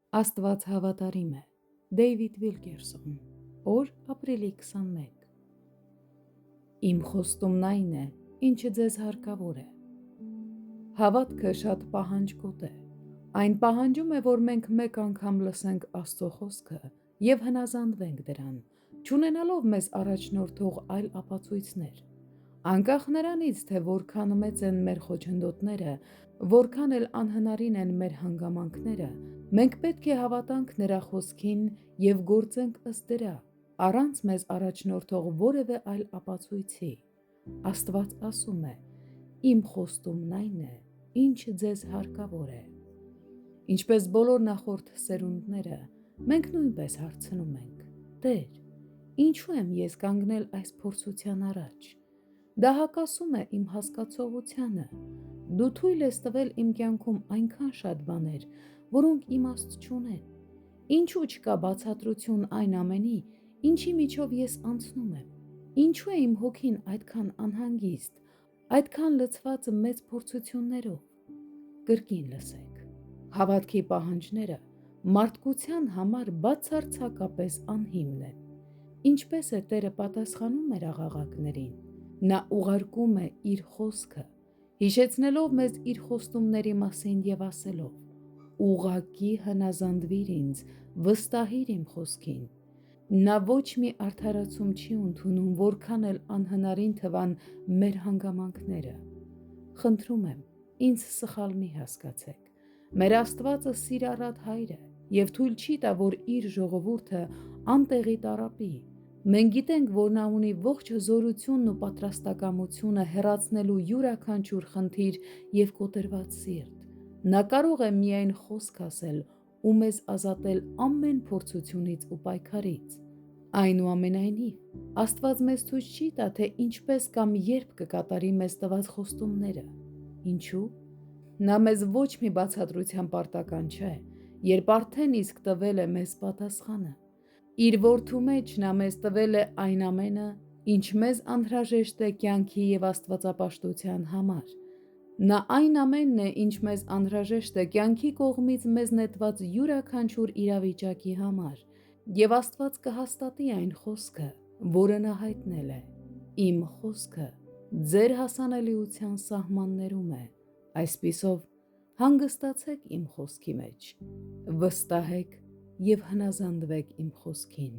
Աստված հավատարիմ է։ Դեյվիդ Վիլկերսոն։ Օր ապրիլի 21։ Իմ խոստումն այն է, ինչը ձեզ հարկավոր է։ Հավատքը շատ պահանջկոտ է։ Այն պահանջում է, որ մենք մեկ անգամ լսենք Աստծո խոսքը և հնազանդվենք դրան, չունենալով մեզ առաջնորդող այլ ապացույցներ։ Անկախ նրանից, թե որքան մեծ են մեր խոչընդոտները, որքան էլ անհնարին են մեր հանգամանքները, մենք պետք է հավատանք նրա խոսքին և գործենք ըստ դրա, առանց մեզ առաջնորդող որևէ այլ ապացույցի։ Աստված ասում է. «Իմ խոստումն այն է, ինչը ձեզ հարկավոր է»։ Ինչպես բոլոր նախորդ սերունդները, մենք նույնպես հարցնում ենք. «Տեր, ինչու եմ ես կանգնել այս փորձության առաջ։ Դա հակասում է իմ հասկացողությանը։ Դու թույլ ես տվել իմ կյանքում այնքան շատ բաներ, որոնք իմաստ չունեն։ Ինչու չկա բացատրություն այն ամենի, ինչի միջով ես անցնում եմ։ Ինչու է իմ հոգին այդքան անհանգիստ, այդքան լցված մեծ փորձություններով»։ Կրկին լսեք. հավատքի պահանջները մարդկության համար բացարձակապես անհիմն են։ Ինչպես է Տերը պատասխանում մեր աղաղակներին։ Նա ուղարկում է իր խոսքը, հիշեցնելով մեզ իր խոստումների մասին և ասելով. «Ուղղակի հնազանդվիր ինձ, վստահիր իմ խոսքին»։ Նա ոչ մի արդարացում չի ընդունում, որքան էլ անհնարին թվան մեր հանգամանքները։ Խնդրում եմ, ինձ սխալ մի հասկացեք։ Մեր Աստվածը սիրառատ Հայր է և թույլ չի տա, որ իր ժողովուրդը անտեղի տառապի։ Մենք գիտենք, որ նա ունի ողջ զորությունն ու պատրաստակամությունը հեռացնելու յուրաքանչյուր խնդիր և կոտրված սիրտ։ Նա կարող է միայն խոսք ասել ու մեզ ազատել ամեն փորձությունից ու պայքարից։ Այնուամենայնիվ, Աստված մեզ ցույց չի տա, թե ինչպես կամ երբ կկատարի մեզ տված խոստումները։ Ինչու՞։ Նա մեզ ոչ մի բացատրության պարտական չէ, երբ արդեն իսկ տվել է մեզ պատասխանը։ Իր Որդու մեջ նա մեզ տվել է այն ամենը, ինչ մեզ անհրաժեշտ է կյանքի և աստվածապաշտության համար։ Նա այն ամենն է, ինչ մեզ անհրաժեշտ է կյանքի կողմից մեզ նետված յուրաքանչյուր իրավիճակի համար, և Աստված կհաստատի այն խոսքը, որը նա հայտնել է. «Իմ խոսքը ձեր հասանելիության սահմաններում է»։ Այսպիսով, հանգստացեք իմ խոսքի մեջ, վստահեք և հնազանդվեք իմ խոսքին։